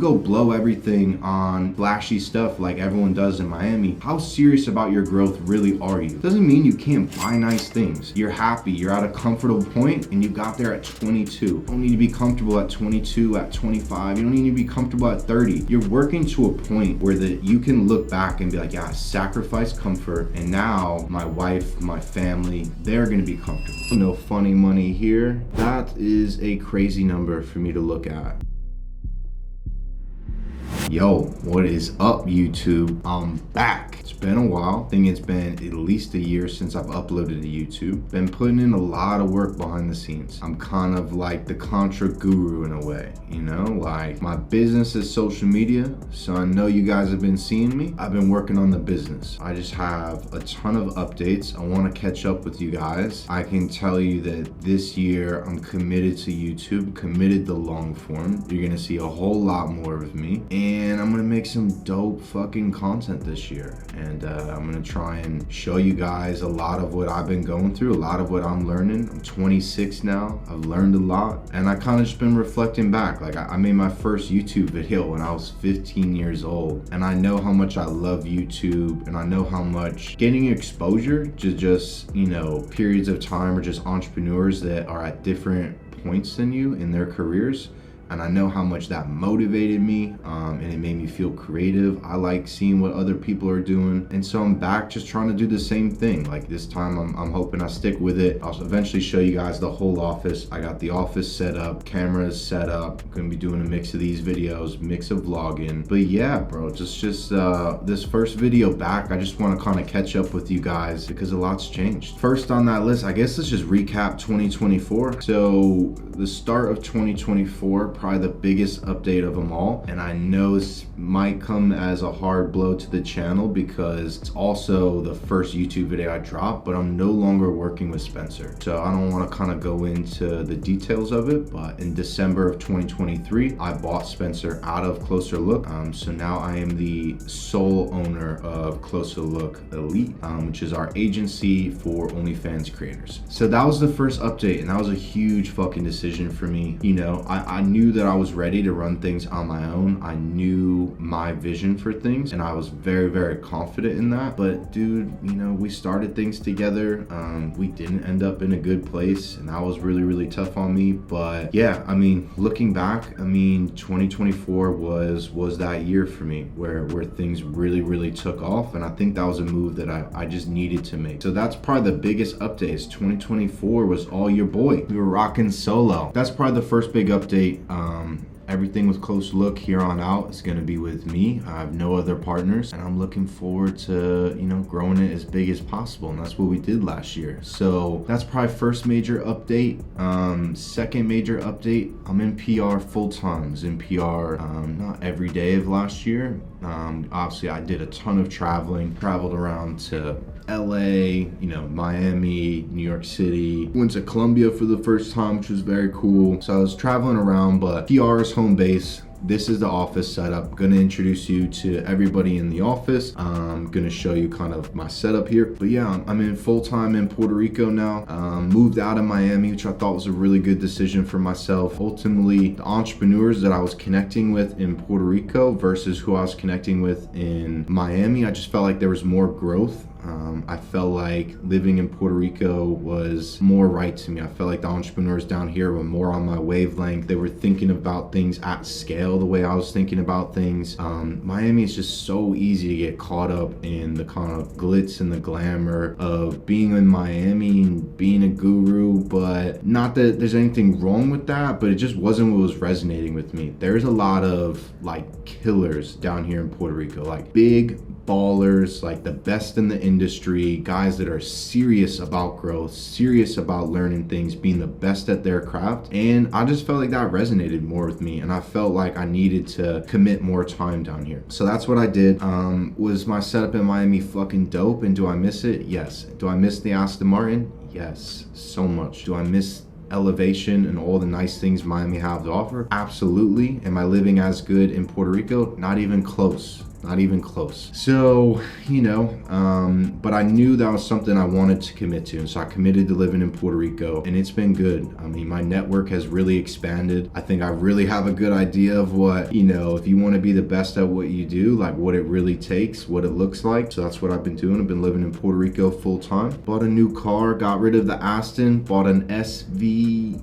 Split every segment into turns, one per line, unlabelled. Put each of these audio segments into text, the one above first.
go blow everything on flashy stuff like everyone does in Miami, how serious about your growth really are you? Doesn't mean you can't buy nice things. You're happy, you're at a comfortable point, and you got there at 22. You don't need to be comfortable at 22, at 25. You don't need to be comfortable at 30. You're working to a point where you can look back and be like, yeah, I sacrificed comfort, and now my wife, my family, they're gonna be comfortable. No funny money here. That is a crazy number for me to look at. Yo, what is up, YouTube? I'm back. It's been a while. I think it's been at least a year since I've uploaded to YouTube. Been putting in a lot of work behind the scenes. I'm kind of like the contra guru in a way, you know? Like, my business is social media, so I know you guys have been seeing me. I've been working on the business. I just have a ton of updates. I want to catch up with you guys. I can tell you that this year I'm committed to YouTube, committed to long form. You're gonna see a whole lot more of me. And I'm gonna make some dope fucking content this year. And I'm gonna try and show you guys a lot of what I've been going through, a lot of what I'm learning. I'm 26 now, I've learned a lot. And I kind of just been reflecting back. Like, I made my first YouTube video when I was 15 years old. And I know how much I love YouTube, and I know how much getting exposure to just, you know, periods of time or just entrepreneurs that are at different points than you in their careers. And I know how much that motivated me, and it made me feel creative. I like seeing what other people are doing. And so I'm back just trying to do the same thing. Like, this time I'm hoping I stick with it. I'll eventually show you guys the whole office. I got the office set up, cameras set up. I'm gonna be doing a mix of these videos, mix of vlogging. But yeah, bro, just this first video back, I just wanna kinda catch up with you guys because a lot's changed. First on that list, I guess let's just recap 2024. So the start of 2024, probably the biggest update of them all, and I know this might come as a hard blow to the channel because it's also the first YouTube video I dropped, but I'm no longer working with Spencer, so I don't want to kind of go into the details of it. But in December of 2023, I bought Spencer out of Closer Look, so now I am the sole owner of Closer Look Elite, which is our agency for OnlyFans creators. So that was the first update, and that was a huge fucking decision for me. You know, I knew that I was ready to run things on my own. I knew my vision for things, and I was very, very confident in that. But dude, you know, we started things together. We didn't end up in a good place, and that was really, really tough on me. But yeah, I mean, looking back, I mean, 2024 was that year for me where things really, really took off, and I think that was a move that I just needed to make. So that's probably the biggest updates. 2024 was all your boy. We were rocking solo. That's probably the first big update. Everything with Close Look here on out is going to be with me. I have no other partners, and I'm looking forward to, you know, growing it as big as possible. And that's what we did last year. So that's probably first major update. Second major update, I'm in PR full time. I was in PR not every day of last year. Obviously I did a ton of traveling, traveled around to LA, you know, Miami, New York City, went to Colombia for the first time, which was very cool. So I was traveling around, but PR is home base. This is the office setup. I'm gonna introduce you to everybody in the office. I'm gonna show you kind of my setup here. But yeah, I'm in full-time in Puerto Rico now. Moved out of Miami, which I thought was a really good decision for myself. Ultimately, the entrepreneurs that I was connecting with in Puerto Rico versus who I was connecting with in Miami, I just felt like there was more growth. I felt like living in Puerto Rico was more right to me. I felt like the entrepreneurs down here were more on my wavelength. They were thinking about things at scale the way I was thinking about things. Miami is just so easy to get caught up in the kind of glitz and the glamour of being in Miami and being a guru, but not that there's anything wrong with that, but it just wasn't what was resonating with me. There's a lot of like killers down here in Puerto Rico, like big ballers, like the best in the industry, guys that are serious about growth, serious about learning things, being the best at their craft. And I just felt like that resonated more with me, and I felt like I needed to commit more time down here. So that's what I did. Was my setup in Miami fucking dope, and do I miss it? Yes. Do I miss the Aston Martin? Yes, so much. Do I miss elevation and all the nice things Miami have to offer? Absolutely. Am I living as good in Puerto Rico? Not even close. not even close. So, but I knew that was something I wanted to commit to. And so I committed to living in Puerto Rico, and it's been good. I mean, my network has really expanded. I think I really have a good idea of what, if you want to be the best at what you do, like what it really takes, what it looks like. So that's what I've been doing. I've been living in Puerto Rico full time. Bought a new car, got rid of the Aston, bought an SVR,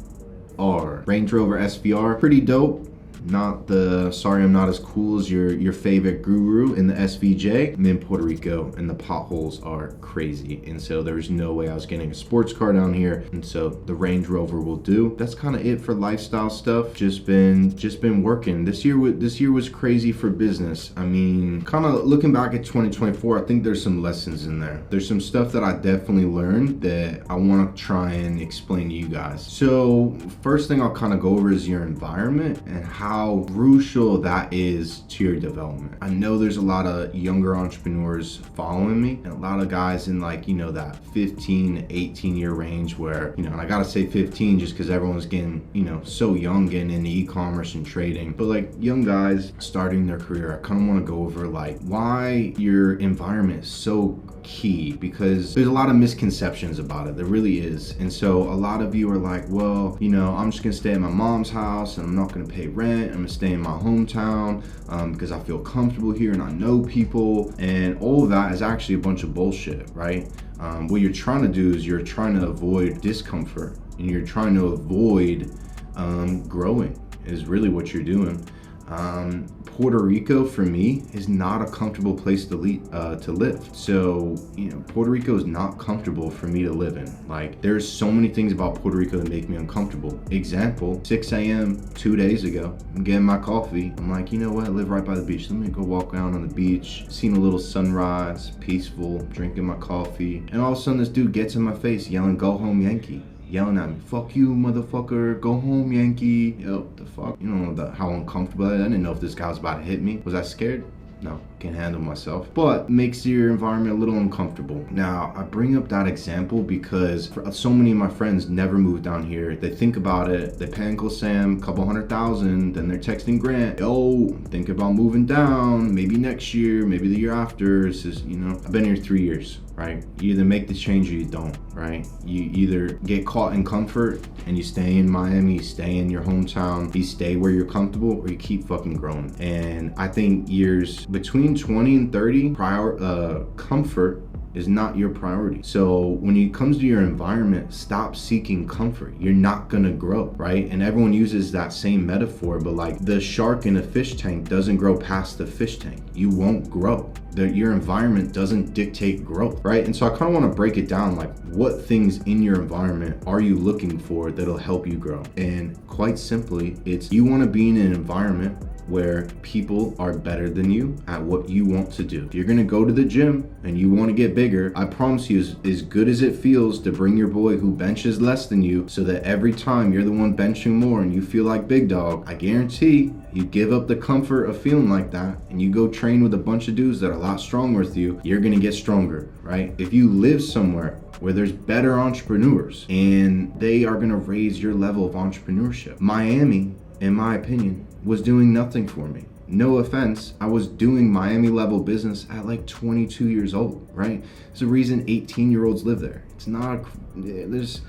Range Rover SVR. Pretty dope. Not the, sorry, I'm not as cool as your favorite guru in the SVJ. I'm in Puerto Rico and the potholes are crazy. And so there's no way I was getting a sports car down here. And so the Range Rover will do. That's kind of it for lifestyle stuff. Just been working. This year was crazy for business. I mean, kind of looking back at 2024, I think there's some lessons in there. There's some stuff that I definitely learned that I want to try and explain to you guys. So first thing I'll kind of go over is your environment and how crucial that is to your development. I know there's a lot of younger entrepreneurs following me and a lot of guys in that 15, 18 year range where, and I gotta say 15 just because everyone's getting, so young getting into e-commerce and trading. But like young guys starting their career, I kind of want to go over like why your environment is so key, because there's a lot of misconceptions about it. There really is. And so a lot of you are like, well, I'm just gonna stay at my mom's house and I'm not gonna pay rent. I'm gonna stay in my hometown because I feel comfortable here and I know people, and all of that is actually a bunch of bullshit, right? What you're trying to do is you're trying to avoid discomfort and you're trying to avoid growing is really what you're doing. Puerto Rico for me is not a comfortable place to live. So, Puerto Rico is not comfortable for me to live in. Like, there's so many things about Puerto Rico that make me uncomfortable. Example, 6 a.m. 2 days ago, I'm getting my coffee. I'm like, you know what? I live right by the beach. Let me go walk around on the beach, seeing a little sunrise, peaceful, drinking my coffee. And all of a sudden this dude gets in my face yelling, "Go home, Yankee." Yelling at me, "Fuck you, motherfucker, go home, Yankee." Yo, the fuck? You don't know how uncomfortable I didn't know if this guy was about to hit me. Was I scared? No, can't handle myself. But makes your environment a little uncomfortable. Now, I bring up that example because so many of my friends never moved down here. They think about it, they pay Uncle Sam a couple $100,000, then they're texting Grant, "Yo, think about moving down, maybe next year, maybe the year after." It's just, I've been here 3 years, right? You either make the change or you don't, right? You either get caught in comfort and you stay in Miami, you stay in your hometown, you stay where you're comfortable, or you keep fucking growing. And I think years between 20 and 30, comfort is not your priority. So when it comes to your environment, stop seeking comfort. You're not gonna grow, right? And everyone uses that same metaphor, but like the shark in a fish tank doesn't grow past the fish tank. You won't grow. Your environment doesn't dictate growth, right? And so I kind of want to break it down, like what things in your environment are you looking for that'll help you grow? And quite simply, it's you want to be in an environment where people are better than you at what you want to do. If you're gonna go to the gym and you want to get bigger, I promise you, as good as it feels to bring your boy who benches less than you so that every time you're the one benching more and you feel like big dog, I guarantee you give up the comfort of feeling like that and you go train with a bunch of dudes that are a lot stronger with you, you're gonna get stronger, right? If you live somewhere where there's better entrepreneurs and they are gonna raise your level of entrepreneurship. Miami, in my opinion, was doing nothing for me. No offense, I was doing Miami level business at like 22 years old, right? There's a reason 18-year-olds live there. It's not, there's,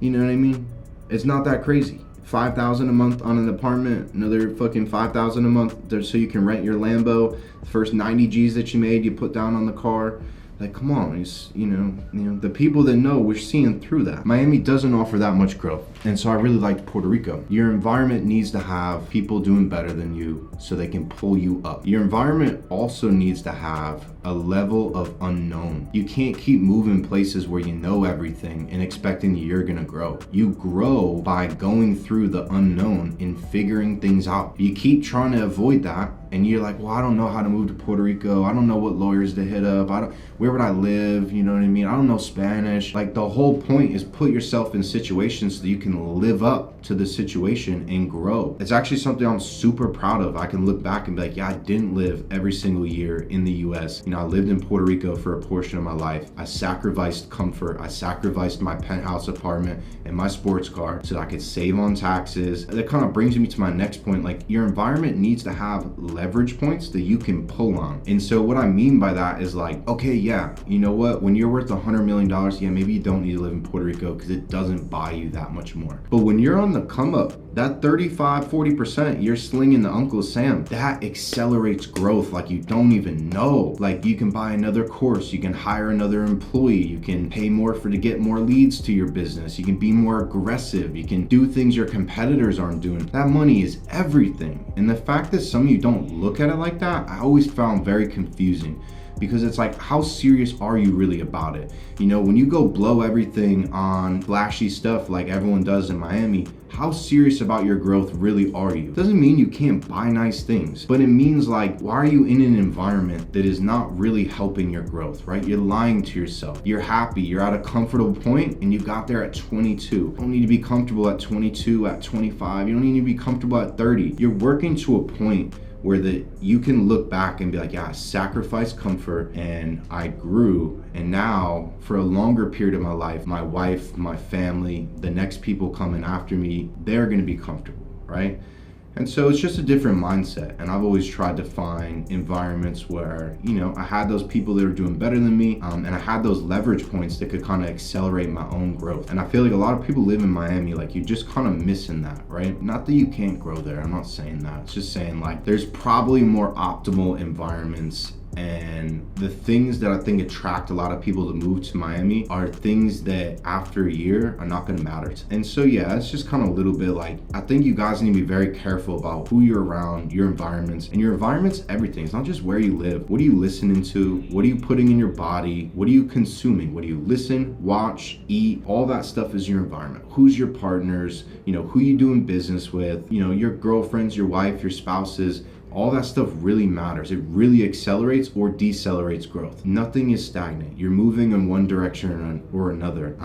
you know what I mean? It's not that crazy. $5,000 a month on an apartment, another fucking $5,000 a month so you can rent your Lambo. The first 90 G's that you made, you put down on the car. Like, come on, it's, the people that know, we're seeing through that. Miami doesn't offer that much growth. And so I really liked Puerto Rico. Your environment needs to have people doing better than you so they can pull you up. Your environment also needs to have a level of unknown. You can't keep moving places where you know everything and expecting you're gonna grow. You grow by going through the unknown and figuring things out. You keep trying to avoid that and you're like, well, I don't know how to move to Puerto Rico. I don't know what lawyers to hit up. Where would I live? You know what I mean? I don't know Spanish. Like, the whole point is put yourself in situations so that you can live up to the situation and grow. It's actually something I'm super proud of. I can look back and be like, yeah, I didn't live every single year in the US. I lived in Puerto Rico for a portion of my life. I sacrificed comfort. I sacrificed my penthouse apartment and my sports car so that I could save on taxes. That kind of brings me to my next point. Like, your environment needs to have leverage points that you can pull on. And so what I mean by that is like, okay, yeah, you know what? When you're worth $100 million, yeah, maybe you don't need to live in Puerto Rico because it doesn't buy you that much more. But when you're on the come up, that 35-40% you're slinging the Uncle Sam, that accelerates growth like you don't even know. Like you can buy another course, you can hire another employee, you can pay more to get more leads to your business, you can be more aggressive, you can do things your competitors aren't doing. That money is everything. And the fact that some of you don't look at it like that, I always found very confusing. Because it's like, how serious are you really about it? You know, when you go blow everything on flashy stuff like everyone does in Miami, how serious about your growth really are you? Doesn't mean you can't buy nice things, but it means like, why are you in an environment that is not really helping your growth, right? You're lying to yourself. You're happy, you're at a comfortable point and you got there at 22. You don't need to be comfortable at 22, at 25. You don't need to be comfortable at 30. You're working to a point where you can look back and be like, yeah, I sacrificed comfort and I grew. And now for a longer period of my life, my wife, my family, the next people coming after me, they're gonna be comfortable, right? And so it's just a different mindset. And I've always tried to find environments where, you know, I had those people that were doing better than me, and I had those leverage points that could kind of accelerate my own growth. And I feel like a lot of people live in Miami, like you're just kind of missing that, right? Not that you can't grow there, I'm not saying that. It's just saying like there's probably more optimal environments. And the things that I think attract a lot of people to move to Miami are things that after a year are not gonna matter. And so yeah, it's just kind of a little bit like, I think you guys need to be very careful about who you're around, your environments. And your environment's everything. It's not just where you live. What are you listening to? What are you putting in your body? What are you consuming? What do you listen, watch, eat? All that stuff is your environment. Who's your partners? You know, who you doing business with? You know, your girlfriends, your wife, your spouses. All that stuff really matters. It really accelerates or decelerates growth. Nothing is stagnant. You're moving in one direction or another.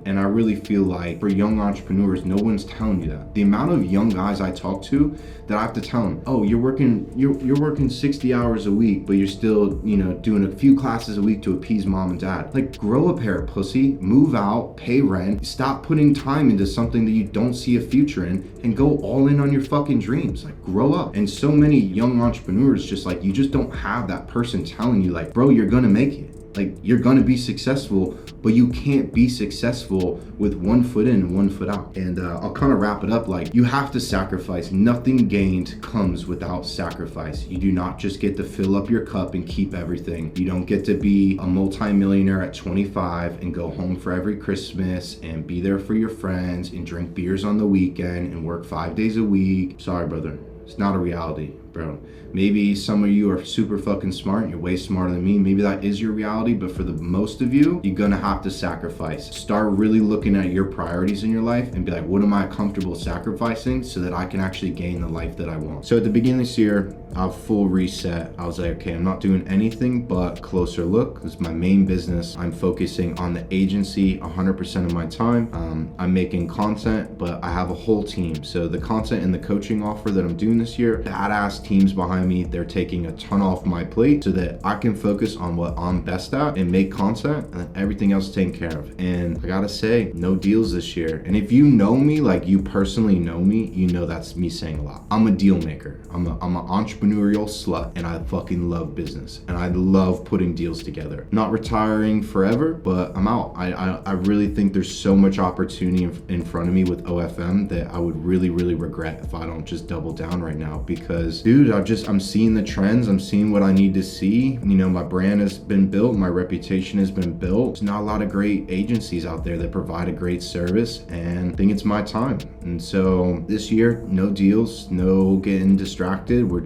And I really feel like for young entrepreneurs, no one's telling you that. The amount of young guys I talk to that I have to tell them, oh, you're working 60 hours a week, but you're still, you know, doing a few classes a week to appease mom and dad. Like, grow a pair, pussy. Move out, pay rent, stop putting time into something that you don't see a future in, and go all in on your fucking dreams. Like, grow up. And so many young entrepreneurs, just like, you just don't have that person telling you like, bro, you're gonna make it. Like, you're gonna be successful, but you can't be successful with one foot in and one foot out. And I'll kind of wrap it up like, you have to sacrifice. Nothing gained comes without sacrifice. You do not just get to fill up your cup and keep everything. You don't get to be a multimillionaire at 25 and go home for every Christmas and be there for your friends and drink beers on the weekend and work 5 days a week. Sorry, brother. It's not a reality, bro. Maybe some of you are super fucking smart. You're way smarter than me. Maybe that is your reality, but for the most of you, you're gonna have to sacrifice. Start really looking at your priorities in your life and be like, what am I comfortable sacrificing so that I can actually gain the life that I want? So at the beginning of this year, I have full reset. I was like, okay, I'm not doing anything but closer look. This is my main business. I'm focusing on the agency 100% of my time. I'm making content, but I have a whole team. So the content and the coaching offer that I'm doing this year, badass teams behind me. They're taking a ton off my plate so that I can focus on what I'm best at and make content, and then everything else is taken care of. And I gotta say, no deals this year. And if you know me, like you personally know me, you know that's me saying a lot. I'm a deal maker. I'm an entrepreneurial slut, and I fucking love business. And I love putting deals together. Not retiring forever, but I'm out. I really think there's so much opportunity in front of me with OFM that I would really, really regret if I don't just double down right now. Because, dude, I'm seeing the trends. I'm seeing what I need to see. You know, my brand has been built. My reputation has been built. There's not a lot of great agencies out there that provide a great service, and I think it's my time. And so this year, no deals, no getting distracted. We're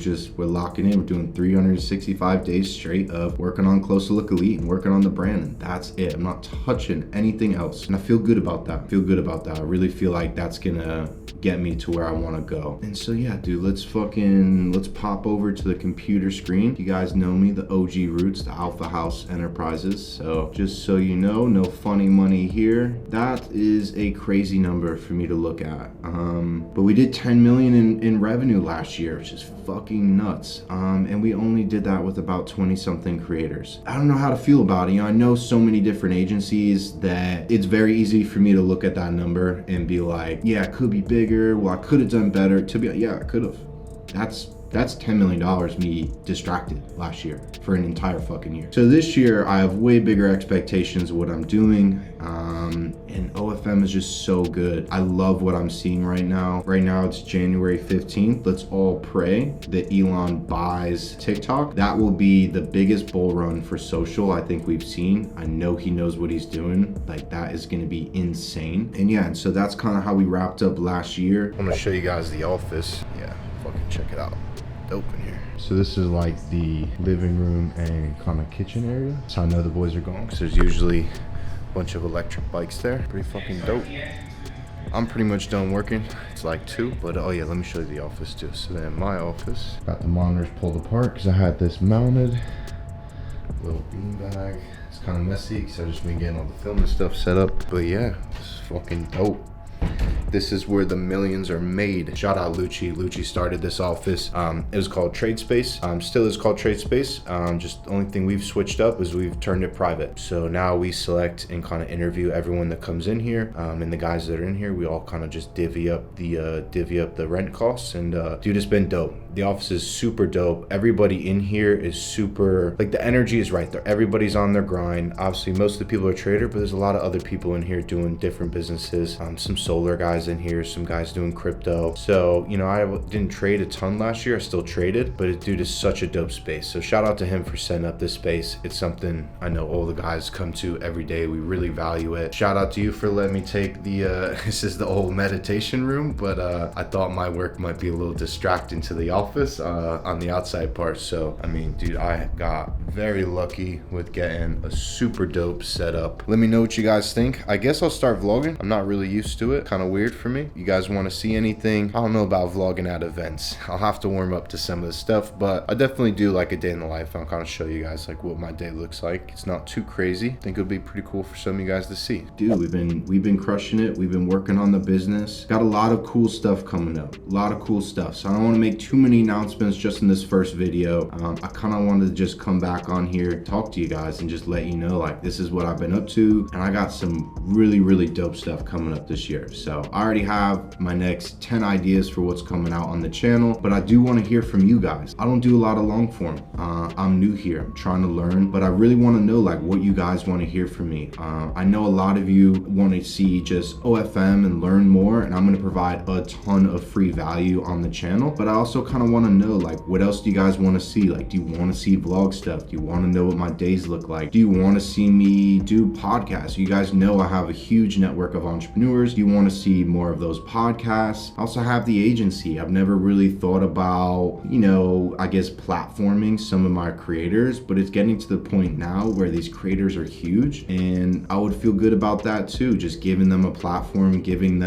locking in. We're doing 365 days straight of working on Close to Look Elite and working on the brand, and that's it. I'm not touching anything else. And I feel good about that. I really feel like that's gonna get me to where I want to go. And so yeah, dude, let's pop over to the computer screen. You guys know me, the OG roots, the Alpha House Enterprises. So just so you know, no funny money here. That is a crazy number for me to look at. But we did 10 million in revenue last year, which is fucking nuts. And we only did that with about 20 something creators. I don't know how to feel about it. You know, I know so many different agencies that it's very easy for me to look at that number and be like, yeah, it could be bigger. Well, I could have done better. To be, yeah, I could have. That's That's $10 million me distracted last year for an entire fucking year. So this year I have way bigger expectations of what I'm doing. And OFM is just so good. I love what I'm seeing right now. Right now it's January 15th. Let's all pray that Elon buys TikTok. That will be the biggest bull run for social I think we've seen. I know he knows what he's doing. Like, that is gonna be insane. And yeah, and so that's kind of how we wrapped up last year. I'm gonna show you guys the office. Yeah, fucking check it out. Dope in here. So this is like the living room and kind of kitchen area. So I know the boys are going because there's usually a bunch of electric bikes there. Pretty fucking dope. I'm pretty much done working. It's like 2, but oh yeah, let me show you the office too. So then my office, got the monitors pulled apart because I had this mounted. Little beanbag. It's kind of messy because I've just been getting all the film and stuff set up. But yeah, it's fucking dope. This is where the millions are made. Shout out Lucci. Lucci started this office. It was called Trade Space. Still is called Trade Space. Just the only thing we've switched up is we've turned it private. So now we select and kind of interview everyone that comes in here. And the guys that are in here, we all kind of just divvy up the rent costs. And dude, it's been dope. The office is super dope. Everybody in here is super, like, the energy is right there. Everybody's on their grind. Obviously, most of the people are trader, but there's a lot of other people in here doing different businesses. Some solar guys in here, some guys doing crypto. So, you know, I didn't trade a ton last year. I still traded, but dude, is such a dope space. So shout out to him for setting up this space. It's something I know all the guys come to every day. We really value it. Shout out to you for letting me take the, this is the old meditation room, but I thought my work might be a little distracting to the office on the outside part. So, I mean, dude, I got very lucky with getting a super dope setup. Let me know what you guys think. I guess I'll start vlogging. I'm not really used to it. Kind of weird for me. You guys want to see anything? I don't know about vlogging at events. I'll have to warm up to some of the stuff, but I definitely do like a day in the life. I'll kind of show you guys like what my day looks like. It's not too crazy. I think it'll be pretty cool for some of you guys to see. Dude, we've been crushing it. We've been working on the business. Got a lot of cool stuff coming up. A lot of cool stuff. So I don't want to make too many announcements just in this first video. I kind of wanted to just come back on here, talk to you guys, and just let you know, like, this is what I've been up to. And I got some really, really dope stuff coming up this year. So I already have my next 10 ideas for what's coming out on the channel, but I do want to hear from you guys. I don't do a lot of long form. I'm new here. I'm trying to learn, but I really want to know like what you guys want to hear from me. I know a lot of you want to see just OFM and learn more, and I'm going to provide a ton of free value on the channel, but I also kind of want to know like what else do you guys want to see? Like, do you want to see vlog stuff? Do you want to know what my days look like? Do you want to see me do podcasts? You guys know I have a huge network of entrepreneurs. Do you want to see more of those podcasts? I also have the agency. I've never really thought about, you know, I guess platforming some of my creators, but it's getting to the point now where these creators are huge, and I would feel good about that too. Just giving them a platform, giving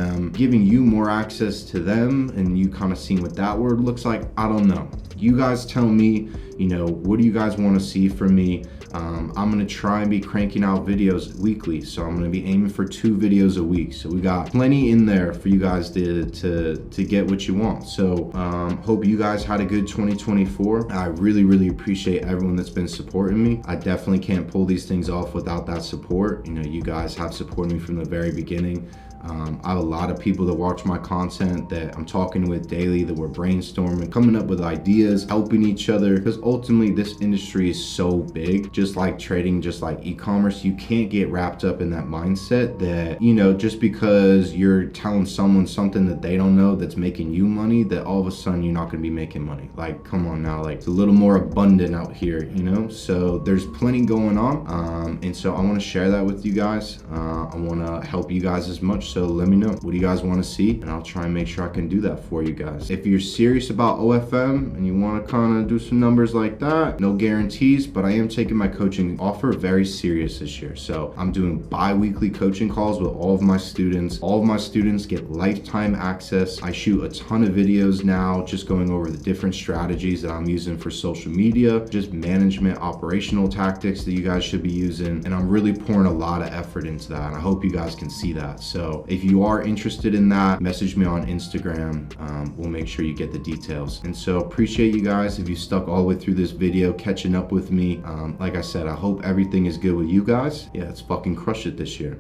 you more access to them, and you kind of seeing what that word looks like. I don't know. You guys tell me, you know, what do you guys want to see from me? I'm gonna try and be cranking out videos weekly, so I'm gonna be aiming for 2 videos a week. So we got plenty in there for you guys to get what you want. So hope you guys had a good 2024. I really appreciate everyone that's been supporting me. I definitely can't pull these things off without that support. You know, you guys have supported me from the very beginning. I have a lot of people that watch my content that I'm talking with daily, that we're brainstorming, coming up with ideas, helping each other, because ultimately this industry is so big. Just like trading, just like e-commerce, you can't get wrapped up in that mindset that, you know, just because you're telling someone something that they don't know that's making you money, that all of a sudden you're not going to be making money. Like, come on now, like, it's a little more abundant out here, you know? So there's plenty going on, and so I want to share that with you guys. I want to help you guys as much. So let me know, what do you guys want to see? And I'll try and make sure I can do that for you guys. If you're serious about OFM and you want to kind of do some numbers like that, no guarantees, but I am taking my coaching offer very serious this year. So I'm doing bi-weekly coaching calls with all of my students. All of my students get lifetime access. I shoot a ton of videos now, just going over the different strategies that I'm using for social media, just management, operational tactics that you guys should be using. And I'm really pouring a lot of effort into that. And I hope you guys can see that. So if you are interested in that, message me on Instagram. We'll make sure you get the details. And so appreciate you guys if you stuck all the way through this video, catching up with me. Like I said, I hope everything is good with you guys. Yeah, let's fucking crush it this year.